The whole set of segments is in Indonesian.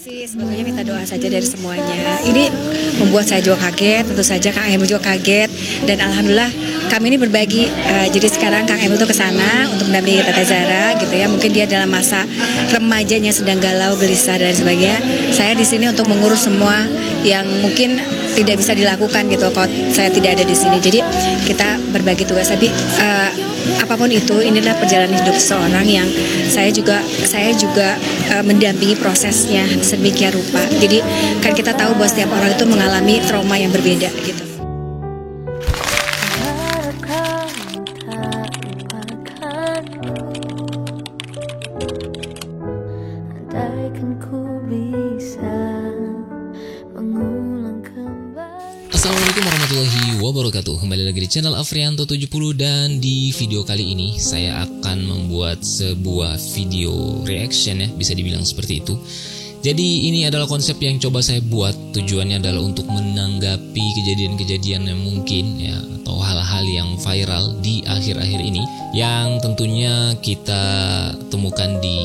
sih sebetulnya minta doa saja dari semuanya. Ini membuat saya juga kaget, tentu saja Kang Emil juga kaget. Dan alhamdulillah kami ini berbagi. Jadi sekarang Kang Emil tuh ke sana untuk mendampingi Tata Zara gitu ya. Mungkin dia dalam masa remajanya sedang galau, gelisah dan sebagainya. Saya di sini untuk mengurus semua yang mungkin tidak bisa dilakukan gitu kalau saya tidak ada di sini. Jadi kita berbagi tugas. Tapi apapun itu, inilah perjalanan hidup seseorang yang saya juga mendampingi prosesnya sedemikian rupa. Jadi kan kita tahu bahwa setiap orang itu mengalami trauma yang berbeda gitu. Assalamualaikum warahmatullahi wabarakatuh. Kembali lagi di channel Afrianto 70. Dan di video kali ini saya akan membuat sebuah video reaction ya, bisa dibilang seperti itu. Jadi ini adalah konsep yang coba saya buat. Tujuannya adalah untuk menanggapi kejadian-kejadian yang mungkin ya, atau hal-hal yang viral di akhir-akhir ini, yang tentunya kita temukan di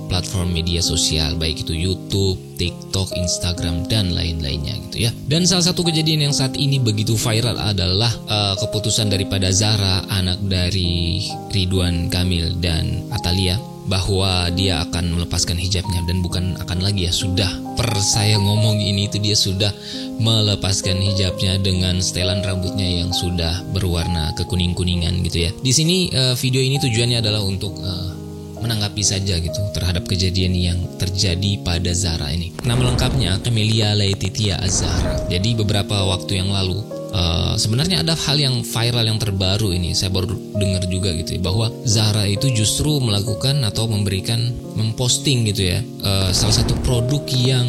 platform media sosial, baik itu YouTube, TikTok, Instagram, dan lain-lainnya gitu ya. Dan salah satu kejadian yang saat ini begitu viral adalah keputusan daripada Zara, anak dari Ridwan Kamil dan Atalia, bahwa dia akan melepaskan hijabnya. Dan bukan akan lagi ya, sudah per saya ngomong ini itu dia sudah melepaskan hijabnya dengan setelan rambutnya yang sudah berwarna kekuning-kuningan gitu ya. Di sini video ini tujuannya adalah untuk menanggapi saja gitu terhadap kejadian yang terjadi pada Zara ini. Nama lengkapnya Camelia Laetitia Az-Zahra. Jadi beberapa waktu yang lalu sebenarnya ada hal yang viral yang terbaru ini, saya baru dengar juga gitu ya, bahwa Zara itu justru melakukan atau memposting gitu ya, salah satu produk yang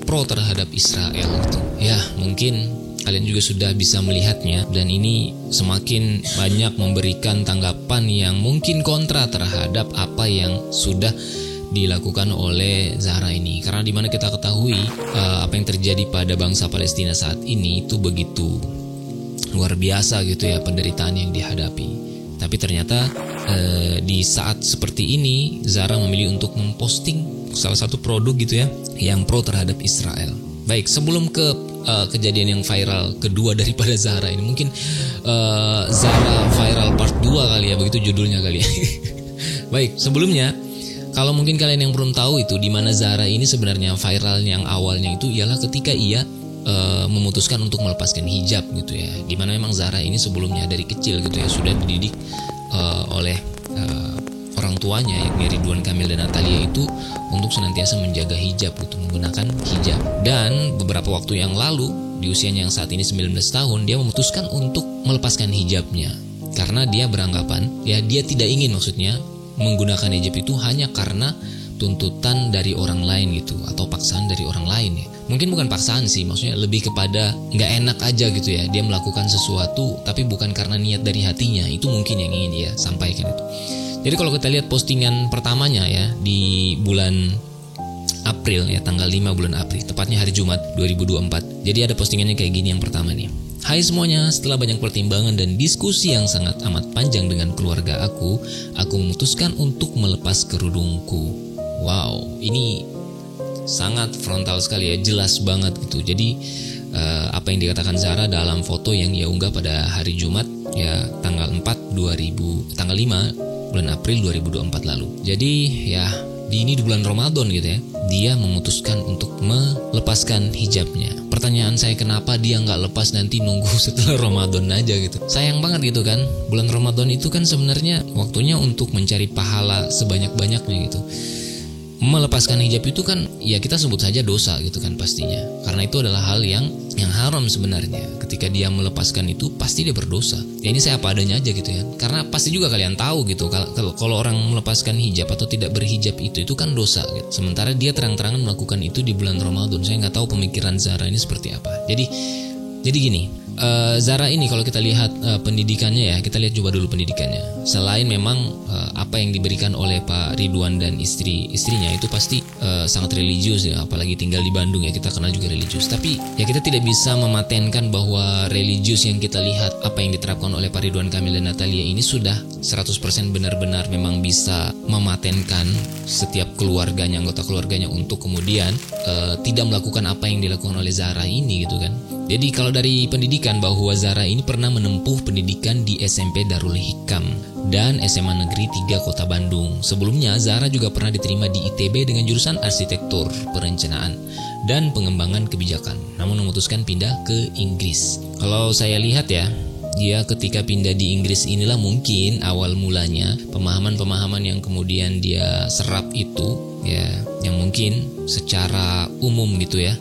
pro terhadap Israel gitu. Ya mungkin kalian juga sudah bisa melihatnya, dan ini semakin banyak memberikan tanggapan yang mungkin kontra terhadap apa yang sudah dilakukan oleh Zahra ini. Karena dimana kita ketahui apa yang terjadi pada bangsa Palestina saat ini itu begitu luar biasa gitu ya, penderitaan yang dihadapi. Tapi ternyata di saat seperti ini Zahra memilih untuk memposting salah satu produk gitu ya yang pro terhadap Israel. Baik, sebelum ke kejadian yang viral kedua daripada Zahra ini, mungkin Zahra viral part 2 kali ya, begitu judulnya kali ya. Baik, sebelumnya kalau mungkin kalian yang belum tahu itu, di mana Zahra ini sebenarnya viral yang awalnya itu ialah ketika ia memutuskan untuk melepaskan hijab gitu ya. Di mana memang Zahra ini sebelumnya dari kecil gitu ya sudah dididik oleh orang tuanya yakni Ridwan Kamil dan Atalia itu untuk senantiasa menjaga hijab gitu, menggunakan hijab. Dan beberapa waktu yang lalu, di usianya yang saat ini 19 tahun, dia memutuskan untuk melepaskan hijabnya. Karena dia beranggapan ya, dia tidak ingin maksudnya menggunakan hijab itu hanya karena tuntutan dari orang lain gitu, atau paksaan dari orang lain ya. Mungkin bukan paksaan sih, maksudnya lebih kepada nggak enak aja gitu ya, dia melakukan sesuatu tapi bukan karena niat dari hatinya. Itu mungkin yang ingin dia sampaikan itu. Jadi kalau kita lihat postingan pertamanya ya, di bulan April ya, tanggal 5 bulan April, tepatnya hari Jumat 2024. Jadi ada postingannya kayak gini yang pertama nih. Hai semuanya, setelah banyak pertimbangan dan diskusi yang sangat amat panjang dengan keluarga aku memutuskan untuk melepas kerudungku. Wow, ini sangat frontal sekali ya, jelas banget gitu. Jadi apa yang dikatakan Zahra dalam foto yang ia unggah pada hari Jumat ya, tanggal 5 bulan April 2024 lalu. Jadi ya, ini di bulan Ramadan gitu ya, dia memutuskan untuk melepaskan hijabnya. Pertanyaan saya, kenapa dia nggak lepas nanti nunggu setelah Ramadan aja gitu? Sayang banget gitu kan. Bulan Ramadan itu kan sebenarnya waktunya untuk mencari pahala sebanyak-banyaknya gitu. Melepaskan hijab itu kan ya kita sebut saja dosa gitu kan pastinya. Karena itu adalah hal yang haram sebenarnya. Ketika dia melepaskan itu pasti dia berdosa. Ya ini saya apa adanya aja gitu ya. Karena pasti juga kalian tahu gitu, kalau orang melepaskan hijab atau tidak berhijab itu kan dosa gitu. Sementara dia terang-terangan melakukan itu di bulan Ramadan. Saya nggak tahu pemikiran Zahra ini seperti apa. Jadi gini, Zara ini kalau kita lihat pendidikannya ya, kita lihat coba dulu pendidikannya. Selain memang apa yang diberikan oleh Pak Ridwan dan istrinya itu pasti sangat religius ya, apalagi tinggal di Bandung ya, kita kenal juga religius. Tapi ya kita tidak bisa mematenkan bahwa religius yang kita lihat, apa yang diterapkan oleh Pak Ridwan Kamil dan Natalia ini sudah 100% benar-benar memang bisa mematenkan setiap keluarganya, anggota keluarganya untuk kemudian tidak melakukan apa yang dilakukan oleh Zara ini gitu kan. Jadi kalau dari pendidikan, bahwa Zara ini pernah menempuh pendidikan di SMP Darul Hikam dan SMA Negeri 3 Kota Bandung. Sebelumnya Zara juga pernah diterima di ITB dengan jurusan Arsitektur, Perencanaan, dan Pengembangan Kebijakan, namun memutuskan pindah ke Inggris. Kalau saya lihat ya, dia ketika pindah di Inggris inilah mungkin awal mulanya pemahaman-pemahaman yang kemudian dia serap itu ya, yang mungkin secara umum gitu ya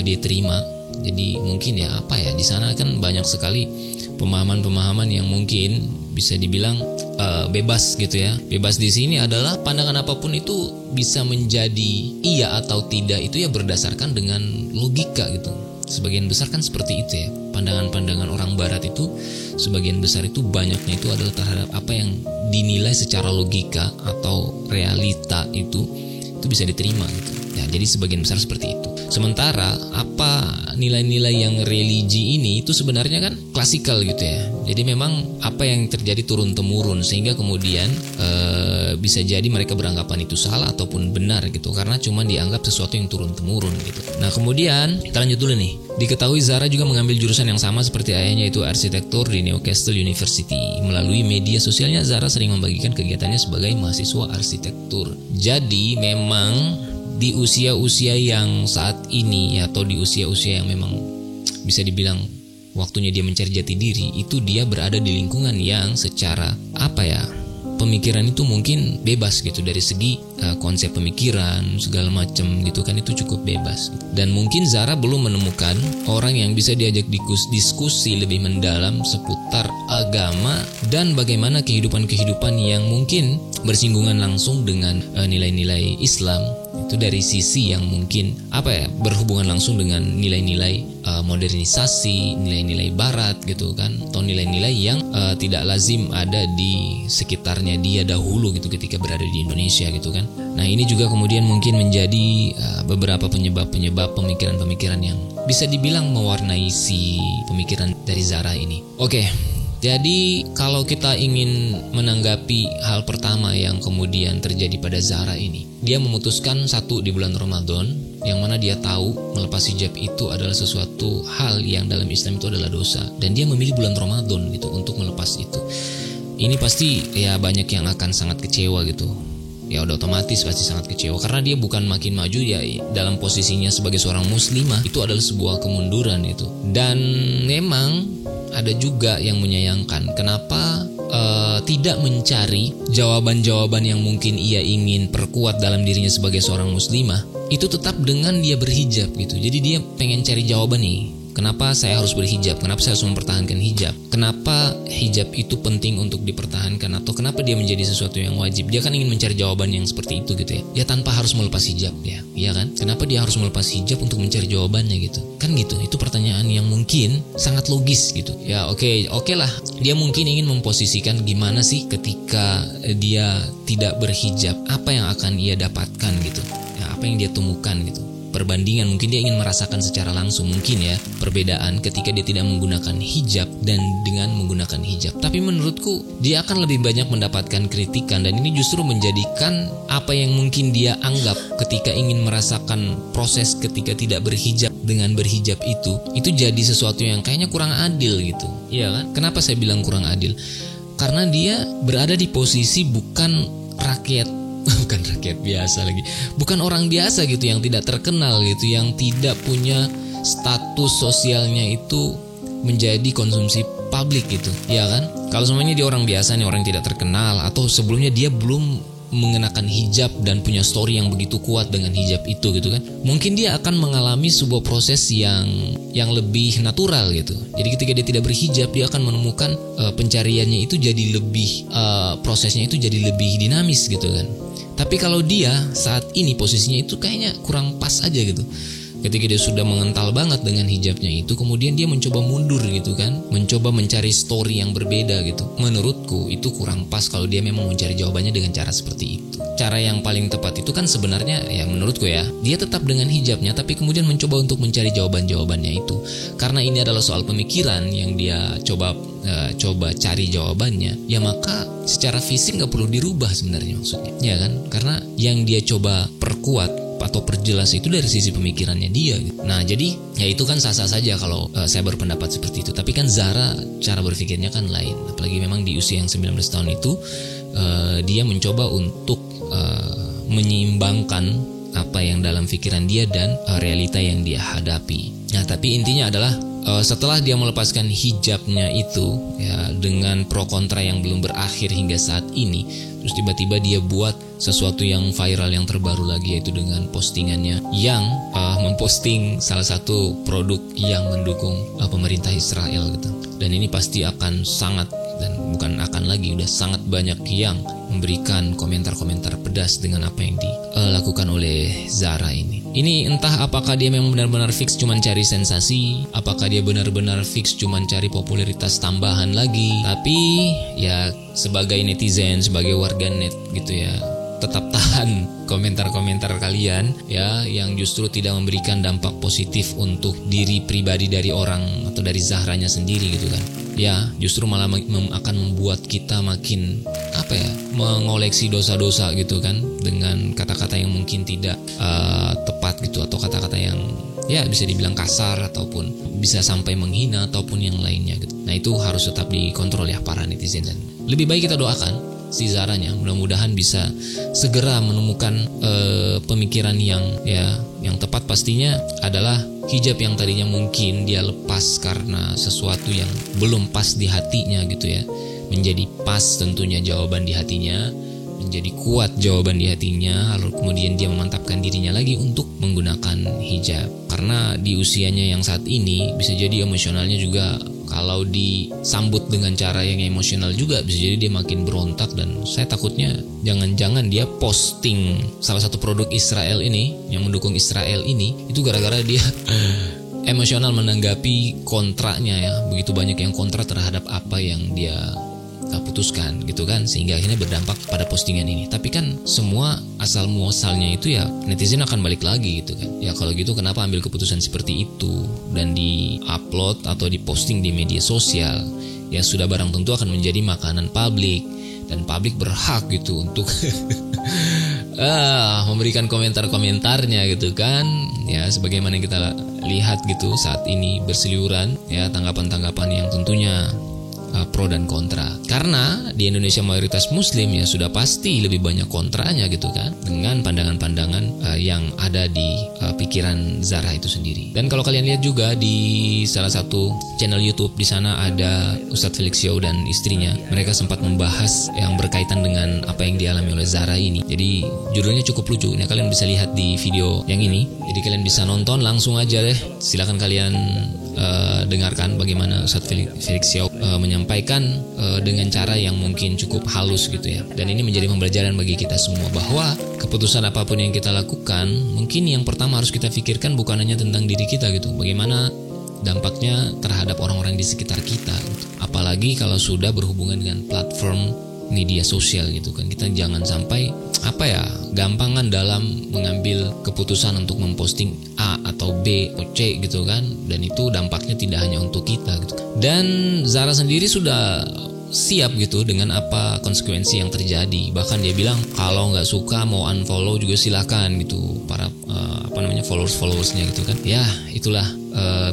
dia terima. Jadi mungkin ya apa ya, di sana kan banyak sekali pemahaman-pemahaman yang mungkin bisa dibilang bebas gitu ya. Bebas di sini adalah pandangan apapun itu bisa menjadi iya atau tidak, itu ya berdasarkan dengan logika gitu. Sebagian besar kan seperti itu ya. Pandangan-pandangan orang barat itu sebagian besar itu banyaknya itu adalah terhadap apa yang dinilai secara logika atau realita itu bisa diterima gitu. Ya, jadi sebagian besar seperti itu. Sementara apa nilai-nilai yang religi ini itu sebenarnya kan klasikal gitu ya. Jadi memang apa yang terjadi turun-temurun, sehingga kemudian bisa jadi mereka beranggapan itu salah ataupun benar gitu, karena cuma dianggap sesuatu yang turun-temurun gitu. Nah kemudian kita lanjut dulu nih. Diketahui Zara juga mengambil jurusan yang sama seperti ayahnya, yaitu arsitektur di Newcastle University. Melalui media sosialnya Zara sering membagikan kegiatannya sebagai mahasiswa arsitektur. Jadi memang di usia-usia yang saat ini atau di usia-usia yang memang bisa dibilang waktunya dia mencari jati diri, itu dia berada di lingkungan yang secara apa ya, pemikiran itu mungkin bebas gitu, dari segi konsep pemikiran segala macam gitu kan, itu cukup bebas. Dan mungkin Zara belum menemukan orang yang bisa diajak diskusi lebih mendalam seputar agama dan bagaimana kehidupan-kehidupan yang mungkin bersinggungan langsung dengan nilai-nilai Islam. Itu dari sisi yang mungkin apa ya, berhubungan langsung dengan nilai-nilai modernisasi, nilai-nilai barat gitu kan, atau nilai-nilai yang tidak lazim ada di sekitarnya dia dahulu gitu ketika berada di Indonesia gitu kan. Nah ini juga kemudian mungkin menjadi beberapa penyebab-penyebab pemikiran-pemikiran yang bisa dibilang mewarnai si pemikiran dari Zara ini. Oke. Jadi kalau kita ingin menanggapi hal pertama yang kemudian terjadi pada Zara ini, dia memutuskan satu di bulan Ramadan, yang mana dia tahu melepas hijab itu adalah sesuatu hal yang dalam Islam itu adalah dosa, dan dia memilih bulan Ramadan gitu untuk melepas itu. Ini pasti ya banyak yang akan sangat kecewa gitu. Ya udah otomatis pasti sangat kecewa, karena dia bukan makin maju ya, dalam posisinya sebagai seorang muslimah itu adalah sebuah kemunduran itu. Dan memang ada juga yang menyayangkan kenapa tidak mencari jawaban-jawaban yang mungkin ia ingin perkuat dalam dirinya sebagai seorang muslimah, itu tetap dengan dia berhijab gitu. Jadi dia pengen cari jawaban nih, kenapa saya harus berhijab, kenapa saya harus mempertahankan hijab, kenapa hijab itu penting untuk dipertahankan, atau kenapa dia menjadi sesuatu yang wajib. Dia kan ingin mencari jawaban yang seperti itu gitu ya, tanpa harus melepas hijab ya, iya kan? Kenapa dia harus melepas hijab untuk mencari jawabannya gitu kan, gitu. Itu pertanyaan yang mungkin sangat logis gitu ya. Oke lah, dia mungkin ingin memposisikan gimana sih ketika dia tidak berhijab, apa yang akan ia dapatkan gitu ya, apa yang dia temukan gitu. Perbandingan, mungkin dia ingin merasakan secara langsung mungkin ya perbedaan ketika dia tidak menggunakan hijab dan dengan menggunakan hijab. Tapi menurutku dia akan lebih banyak mendapatkan kritikan, dan ini justru menjadikan apa yang mungkin dia anggap ketika ingin merasakan proses ketika tidak berhijab dengan berhijab itu jadi sesuatu yang kayaknya kurang adil gitu. Iya kan? Kenapa saya bilang kurang adil? Karena dia berada di posisi bukan rakyat biasa lagi, bukan orang biasa gitu, yang tidak terkenal gitu, yang tidak punya status sosialnya itu menjadi konsumsi publik gitu, ya kan? Kalau semuanya dia orang biasa nih, orang tidak terkenal, atau sebelumnya dia belum mengenakan hijab dan punya story yang begitu kuat dengan hijab itu gitu kan, mungkin dia akan mengalami sebuah proses yang lebih natural gitu. Jadi ketika dia tidak berhijab, dia akan menemukan pencariannya itu jadi lebih prosesnya itu jadi lebih dinamis gitu kan. Tapi kalau dia saat ini posisinya itu kayaknya kurang pas aja gitu. ketika dia sudah mengental banget dengan hijabnya itu, kemudian dia mencoba mundur gitu kan, mencoba mencari story yang berbeda gitu. Menurutku itu kurang pas kalau dia memang mencari jawabannya dengan cara seperti itu. Cara yang paling tepat itu kan sebenarnya ya menurutku ya, dia tetap dengan hijabnya tapi kemudian mencoba untuk mencari jawabannya itu. Karena ini adalah soal pemikiran yang dia coba cari jawabannya, ya maka secara fisik nggak perlu dirubah sebenarnya maksudnya, ya kan? Karena yang dia coba perkuat atau perjelas itu dari sisi pemikirannya dia. Nah jadi ya itu kan sah-sah saja kalau saya berpendapat seperti itu. Tapi kan Zara cara berpikirnya kan lain. Apalagi memang di usia yang 19 tahun itu dia mencoba untuk menyeimbangkan apa yang dalam pikiran dia dan realita yang dia hadapi. Nah tapi intinya adalah setelah dia melepaskan hijabnya itu ya, dengan pro kontra yang belum berakhir hingga saat ini, terus tiba-tiba dia buat sesuatu yang viral yang terbaru lagi, yaitu dengan postingannya yang memposting salah satu produk yang mendukung pemerintah Israel gitu. Dan ini pasti akan sangat, dan bukan akan lagi, udah sangat banyak yang memberikan komentar-komentar pedas dengan apa yang dilakukan oleh Zara ini. Ini entah apakah dia memang benar-benar fix cuman cari sensasi, apakah dia benar-benar fix cuman cari popularitas tambahan lagi. Tapi ya sebagai netizen, sebagai warganet gitu ya, tetap tahan komentar-komentar kalian ya, yang justru tidak memberikan dampak positif untuk diri pribadi dari orang atau dari Zahranya sendiri gitu kan. Ya justru malah akan membuat kita makin mengoleksi dosa-dosa gitu kan, dengan kata-kata yang mungkin tidak tepat gitu, atau kata-kata yang ya bisa dibilang kasar ataupun bisa sampai menghina ataupun yang lainnya gitu. Nah itu harus tetap dikontrol ya para netizen, dan lebih baik kita doakan si Zaranya mudah-mudahan bisa segera menemukan pemikiran yang tepat. Pastinya adalah hijab yang tadinya mungkin dia lepas karena sesuatu yang belum pas di hatinya gitu ya, menjadi pas tentunya jawaban di hatinya, menjadi kuat jawaban di hatinya, lalu kemudian dia memantapkan dirinya lagi untuk menggunakan hijab. Karena di usianya yang saat ini bisa jadi emosionalnya juga, kalau disambut dengan cara yang emosional juga bisa jadi dia makin berontak. Dan saya takutnya jangan-jangan dia posting salah satu produk Israel ini, yang mendukung Israel ini, itu gara-gara dia emosional menanggapi kontraknya ya. Begitu banyak yang kontra terhadap apa yang dia putuskan gitu kan, sehingga akhirnya berdampak pada postingan ini. Tapi kan semua asal muasalnya itu ya netizen akan balik lagi gitu kan. Ya kalau gitu kenapa ambil keputusan seperti itu dan di-upload atau diposting di media sosial, ya sudah barang tentu akan menjadi makanan publik, dan publik berhak gitu untuk memberikan komentar-komentarnya gitu kan. Ya sebagaimana kita lihat gitu saat ini berseliweran ya tanggapan-tanggapan yang tentunya pro dan kontra. Karena di Indonesia mayoritas muslim ya sudah pasti lebih banyak kontranya gitu kan, dengan pandangan-pandangan yang ada di pikiran Zara itu sendiri. Dan kalau kalian lihat juga di salah satu channel YouTube, di sana ada Ustadz Felix Xiao dan istrinya. Mereka sempat membahas yang berkaitan dengan apa yang dialami oleh Zara ini. Jadi judulnya cukup lucu. Nah, kalian bisa lihat di video yang ini. Jadi kalian bisa nonton langsung aja deh. Silakan kalian dengarkan bagaimana Ustadz Felix Xiao menyampaikan dengan cara yang mungkin cukup halus gitu ya. Dan ini menjadi pembelajaran bagi kita semua bahwa keputusan apapun yang kita lakukan, mungkin yang pertama harus kita pikirkan bukan hanya tentang diri kita gitu, bagaimana dampaknya terhadap orang-orang di sekitar kita gitu. Apalagi kalau sudah berhubungan dengan platform media sosial gitu kan. Kita jangan sampai gampangan dalam mengambil keputusan untuk memposting A atau B atau C gitu kan, dan itu dampaknya tidak hanya untuk kita gitu. Dan Zara sendiri sudah siap gitu dengan apa konsekuensi yang terjadi. Bahkan dia bilang kalau nggak suka mau unfollow juga silakan gitu para followers-followersnya gitu kan. Ya itulah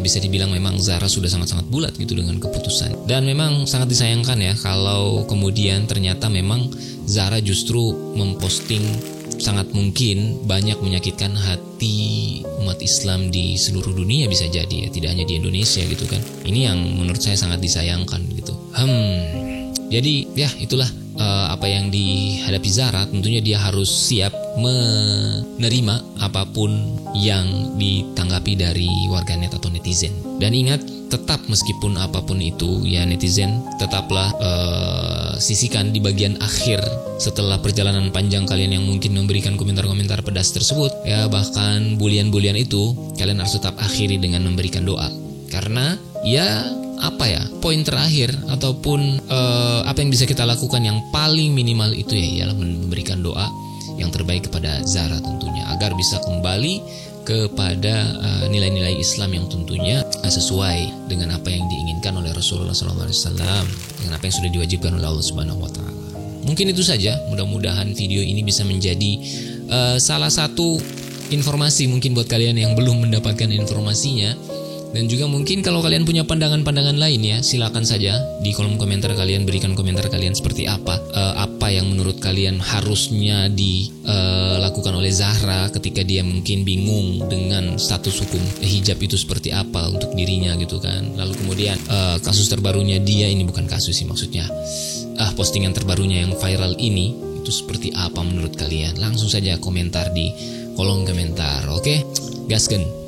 bisa dibilang memang Zara sudah sangat-sangat bulat gitu dengan keputusan. Dan memang sangat disayangkan ya kalau kemudian ternyata memang Zara justru memposting sangat mungkin banyak menyakitkan hati umat Islam di seluruh dunia, bisa jadi ya, tidak hanya di Indonesia gitu kan. Ini yang menurut saya sangat disayangkan gitu. Jadi ya itulah apa yang dihadapi Zara. Tentunya dia harus siap menerima apapun yang ditanggapi dari warganet atau netizen. Dan ingat, tetap meskipun apapun itu ya netizen, tetaplah sisihkan di bagian akhir setelah perjalanan panjang kalian yang mungkin memberikan komentar-komentar pedas tersebut ya, bahkan bulian-bulian itu, kalian harus tetap akhiri dengan memberikan doa. Karena ya poin terakhir ataupun apa yang bisa kita lakukan yang paling minimal itu ya ialah memberikan doa yang terbaik kepada Zahra tentunya, agar bisa kembali kepada nilai-nilai Islam yang tentunya sesuai dengan apa yang diinginkan oleh Rasulullah SAW, dengan apa yang sudah diwajibkan oleh Allah Subhanahu Wa Taala. Mungkin itu saja. Mudah-mudahan video ini bisa menjadi salah satu informasi mungkin buat kalian yang belum mendapatkan informasinya. Dan juga mungkin kalau kalian punya pandangan-pandangan lain ya, silakan saja di kolom komentar kalian berikan komentar kalian seperti apa yang menurut kalian harusnya dilakukan oleh Zahra ketika dia mungkin bingung dengan status hukum hijab itu seperti apa untuk dirinya gitu kan. Lalu kemudian kasus terbarunya dia, ini bukan kasus sih maksudnya, postingan terbarunya yang viral ini itu seperti apa menurut kalian. Langsung saja komentar di kolom komentar, oke? Gasken.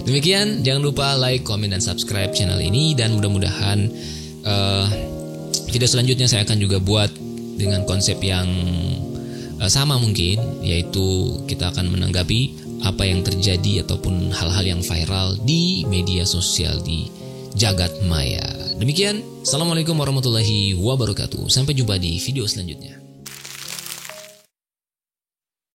Demikian, jangan lupa like, komen, dan subscribe channel ini. Dan mudah-mudahan video selanjutnya saya akan juga buat dengan konsep yang sama mungkin, yaitu kita akan menanggapi apa yang terjadi ataupun hal-hal yang viral di media sosial di jagat maya. Demikian, assalamualaikum warahmatullahi wabarakatuh. Sampai jumpa di video selanjutnya.